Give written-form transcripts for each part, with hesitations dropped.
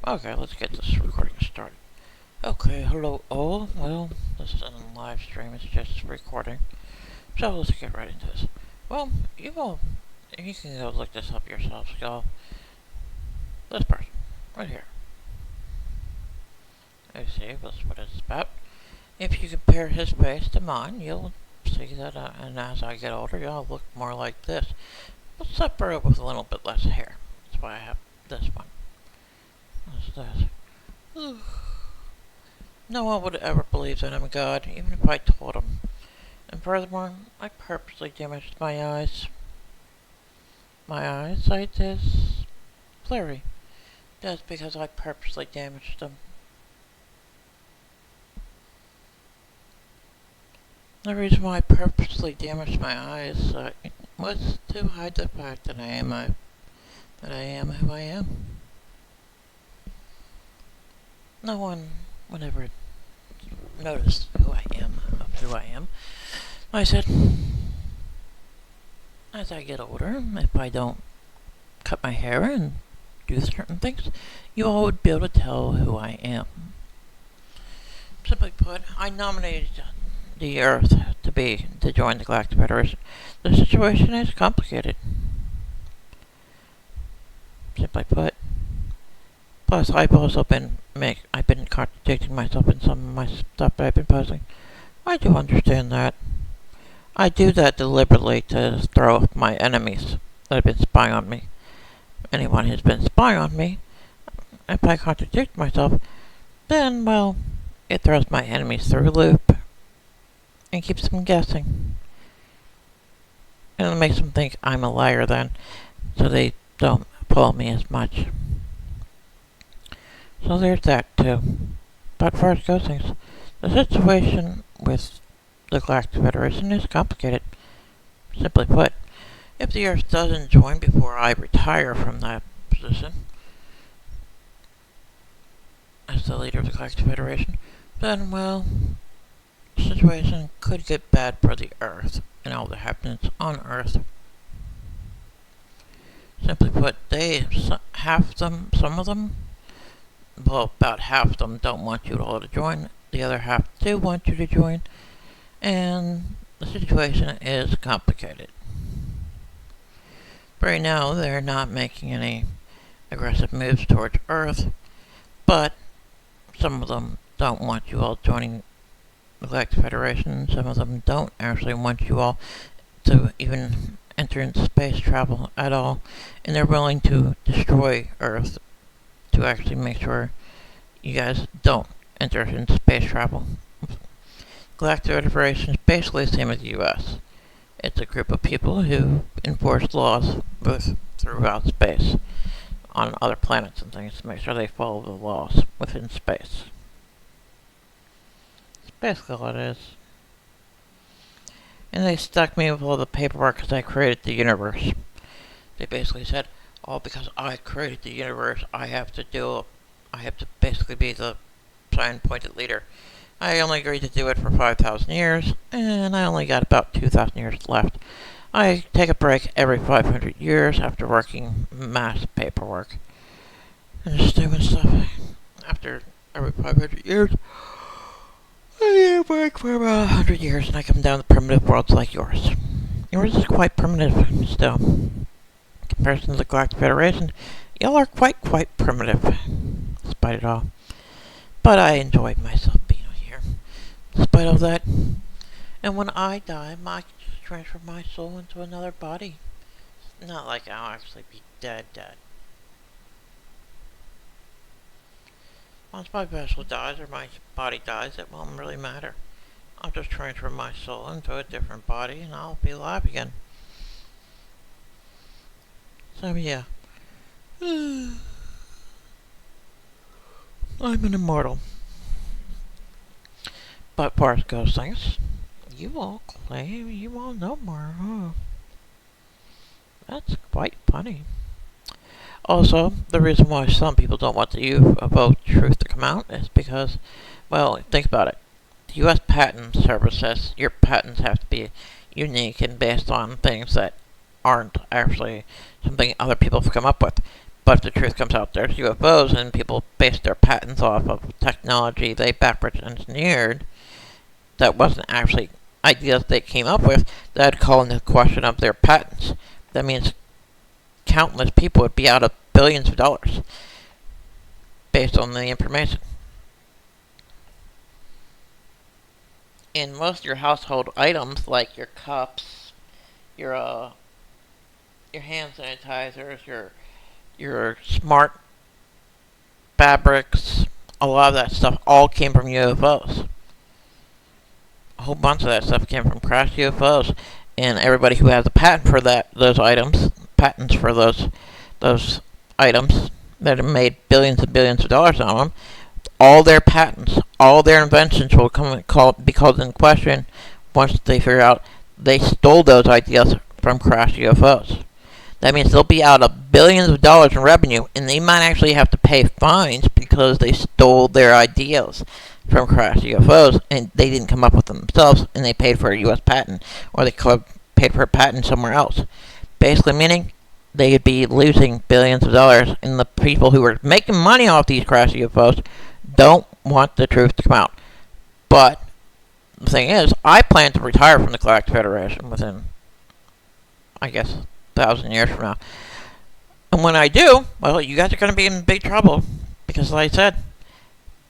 Okay, let's get this recording started. Okay, hello all. Well, this isn't a live stream, it's just recording. So let's get right into this. Well, you can go look this up yourselves. Go, this person, right here. You see, that's what it's about. If you compare his face to mine, you'll see that, and as I get older, I'll look more like this. But separate with a little bit less hair. That's why I have this one. What's this? No one would ever believe that I'm a god, even if I told them. And furthermore, I purposely damaged my eyes. My eyesight is blurry. That's because I purposely damaged them. The reason why I purposely damaged my eyes was to hide the fact that I am who I am. No one would ever notice who I am. I said, as I get older, if I don't cut my hair and do certain things, you all would be able to tell who I am. Simply put, I nominated the Earth to join the Galactic Federation. The situation is complicated. Simply put. Plus, I've been contradicting myself in some of my stuff that I've been posting. I do understand that. I do that deliberately to throw off my enemies that have been spying on me. Anyone who's been spying on me, if I contradict myself, then, well, it throws my enemies through a loop and keeps them guessing. And it makes them think I'm a liar then, so they don't follow me as much. So there's that too. But as far as goes things, the situation with the Galactic Federation is complicated. Simply put, if the Earth doesn't join before I retire from that position as the leader of the Galactic Federation, then, well, the situation could get bad for the Earth and all the inhabitants on Earth. Simply put, some of them, well, about half of them don't want you all to join. The other half do want you to join. And the situation is complicated. Right now, they're not making any aggressive moves towards Earth. But some of them don't want you all joining the Galactic Federation. Some of them don't actually want you all to even enter into space travel at all. And they're willing to destroy Earth to actually make sure you guys don't enter into space travel. Galactic Federation is basically the same as the US. It's a group of people who enforce laws throughout space on other planets and things to make sure they follow the laws within space. That's basically all it is. And they stuck me with all the paperwork because I created the universe. They basically said, because I created the universe, I have to basically be the sign-pointed leader. I only agreed to do it for 5,000 years, and I only got about 2,000 years left. I take a break every 500 years after working mass paperwork and just doing stuff. After every 500 years, I work for about 100 years, and I come down to primitive worlds like yours. Yours is quite primitive still. In comparison to the Galactic Federation, y'all are quite primitive, despite it all. But I enjoyed myself being here, despite all that. And when I die, I can just transfer my soul into another body. Not like I'll actually be dead. Once my vessel dies or my body dies, it won't really matter. I'll just transfer my soul into a different body and I'll be alive again. So yeah. I'm an immortal. But as far as goes things, you all claim you all know more, huh? That's quite funny. Also, the reason why some people don't want the UFO truth to come out is because, well, think about it. The U.S. Patent Service says your patents have to be unique and based on things that aren't actually something other people have come up with. But if the truth comes out, there's UFOs, and people base their patents off of technology they backwards engineered that wasn't actually ideas they came up with, that'd call into question of their patents. That means countless people would be out of billions of dollars based on the information. In most of your household items, like your cups, your hand sanitizers, your smart fabrics, a lot of that stuff all came from UFOs. A whole bunch of that stuff came from crashed UFOs, and everybody who has a patent for those items, patents for those items that have made billions and billions of dollars on them, all their patents, all their inventions will be called into question once they figure out they stole those ideas from crashed UFOs. That means they'll be out of billions of dollars in revenue, and they might actually have to pay fines because they stole their ideas from crashed UFOs, and they didn't come up with them themselves, and they paid for a U.S. patent, or they paid for a patent somewhere else. Basically meaning they could be losing billions of dollars, and the people who are making money off these crashed UFOs don't want the truth to come out. But the thing is, I plan to retire from the Galactic Federation within, I guess, 1,000 years from now. And when I do, well, you guys are going to be in big trouble. Because, like I said,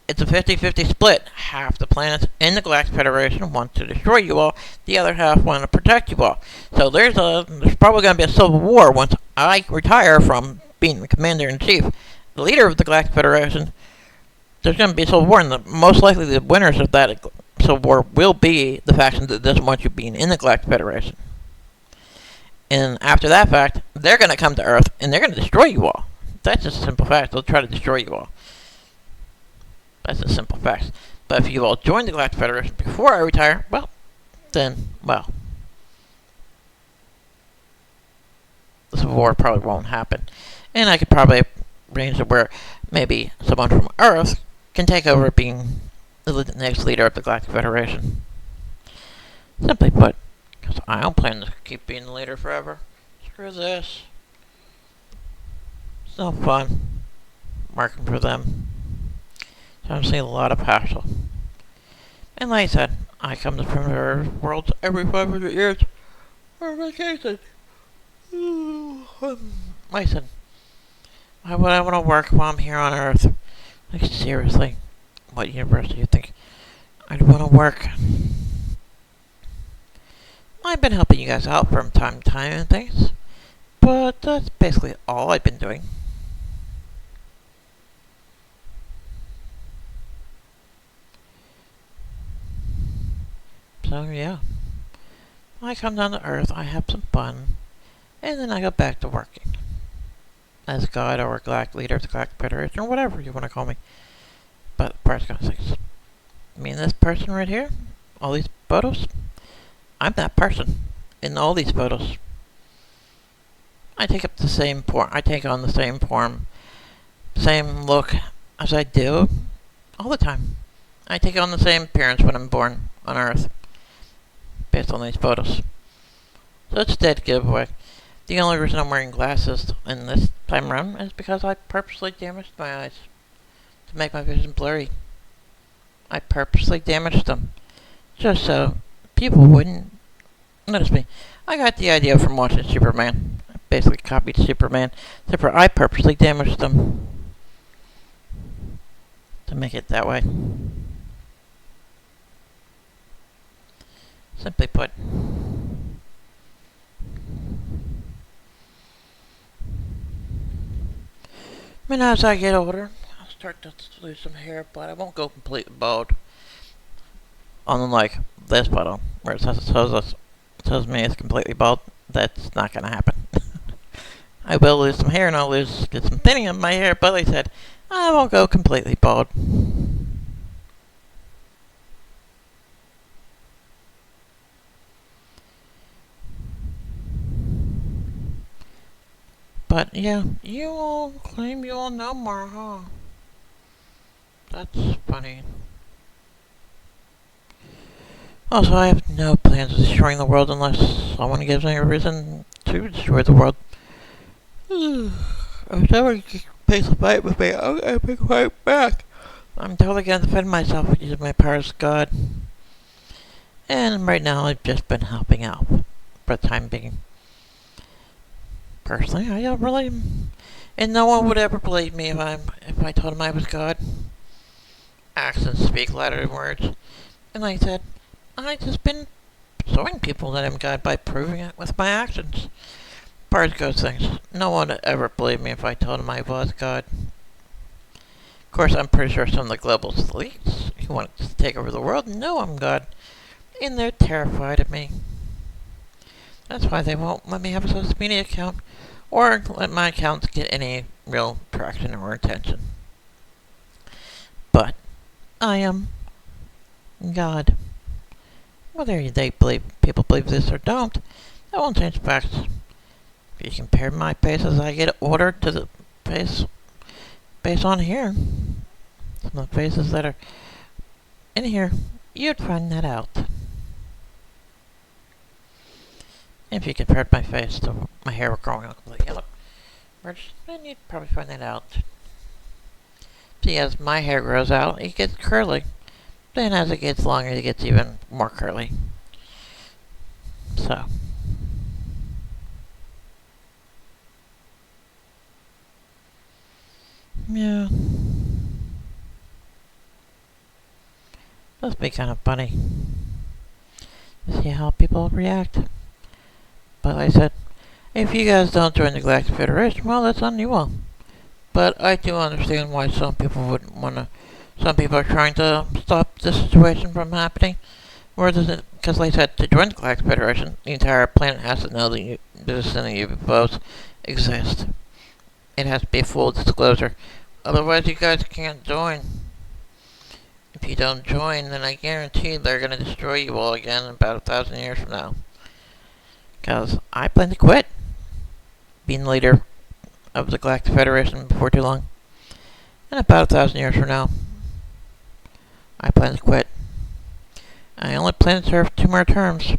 it's a 50-50 split. Half the planets in the Galactic Federation want to destroy you all. The other half want to protect you all. So there's probably going to be a civil war once I retire from being the Commander-in-Chief. The leader of the Galactic Federation, there's going to be a civil war. And most likely the winners of that civil war will be the faction that doesn't want you being in the Galactic Federation. And after that fact, they're going to come to Earth, and they're going to destroy you all. That's just a simple fact. They'll try to destroy you all. That's a simple fact. But if you all join the Galactic Federation before I retire, well, then, well, the Civil War probably won't happen. And I could probably arrange it where maybe someone from Earth can take over being the next leader of the Galactic Federation. Simply put, because I don't plan to keep being the leader forever. Screw this. It's no fun working for them. So I'm seeing a lot of hassle. And like I said, I come to primitive worlds every 500 years for vacation. Like I said, why would I want to work while I'm here on Earth? Like, seriously, what universe do you think I'd want to work? I've been helping you guys out from time to time and things, but that's basically all I've been doing. So yeah, I come down to Earth, I have some fun, and then I go back to working as God or Galactic Leader of the Galactic Federation, or whatever you want to call me. But first, I mean, this person right here, all these photos, I'm that person in all these photos. I take up the same form. I take on the same form, same look as I do all the time. I take on the same appearance when I'm born on Earth, based on these photos. So it's a dead giveaway. The only reason I'm wearing glasses in this time around is because I purposely damaged my eyes to make my vision blurry. I purposely damaged them just so people wouldn't notice me. I got the idea from watching Superman. I basically copied Superman, except for I purposely damaged them to make it that way. Simply put. And as I get older, I'll start to lose some hair, but I won't go completely bald. Unlike this photo, where it tells me it's completely bald. That's not gonna happen. I will lose some hair and I'll get some thinning on my hair, but like I said, I won't go completely bald. But yeah, you all claim you all know more, huh? That's funny. Also, I have no plans of destroying the world unless someone gives me a reason to destroy the world. If someone picks a fight with me, I'm gonna pick a fight back. I'm totally gonna defend myself using my powers of God. And right now I've just been helping out for the time being. Personally, I don't really, and no one would ever believe me if I told them I was God. Actions speak louder than words. And like I said, I just been showing people that I'm God by proving it with my actions. As goes things, no one would ever believe me if I told them I was God. Of course, I'm pretty sure some of the global elites who want to take over the world know I'm God, and they're terrified of me. That's why they won't let me have a social media account, or let my accounts get any real traction or attention. But I am God. Whether people believe this or don't, that won't change the facts. If you compare my face as I get ordered to the face based on here, some of the faces that are in here, you'd find that out. If you compared my face to my hair growing up completely yellow, then you'd probably find that out. See, as my hair grows out, it gets curly. Then as it gets longer, it gets even more curly. So. Yeah. Must be kind of funny to see how people react. But like I said, if you guys don't join the Galactic Federation, well, that's on you all. But I do understand why some people wouldn't want to. Some people are trying to stop this situation from happening. Because like I said, to join the Galactic Federation, the entire planet has to know that this and the UFOs exist. It has to be full disclosure. Otherwise, you guys can't join. If you don't join, then I guarantee they're going to destroy you all again about 1,000 years from now. Because I plan to quit being the leader of the Galactic Federation before too long. And about 1,000 years from now, I plan to quit. I only plan to serve 2 more terms.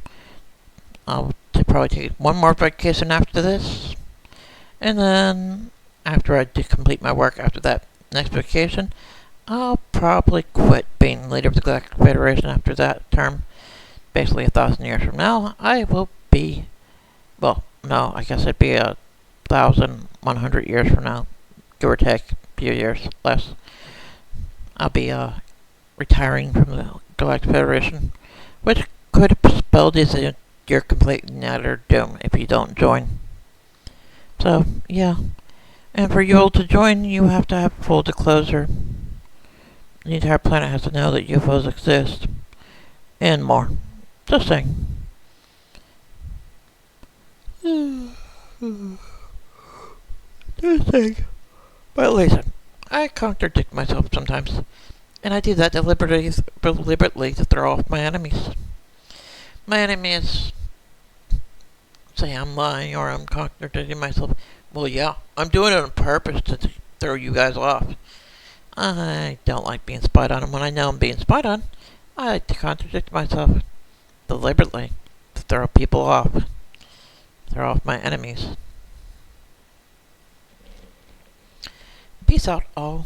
I'll probably take 1 more vacation after this. And then, after I complete my work after that next vacation, I'll probably quit being leader of the Galactic Federation after that term. Basically 1,000 years from now, I will be, well, no, I guess it'd be 1,100 years from now, give or take a few years less. I'll be retiring from the Galactic Federation, which could spell this your complete and utter doom if you don't join. So, yeah. And for you all to join, you have to have full disclosure. The entire planet has to know that UFOs exist. And more. Just saying. Just saying. But listen, I contradict myself sometimes. And I do that deliberately to throw off my enemies. My enemies say I'm lying or I'm contradicting myself. Well, yeah, I'm doing it on purpose to throw you guys off. I don't like being spied on, and when I know I'm being spied on, I like to contradict myself deliberately to throw people off. Throw off my enemies. Peace out, all.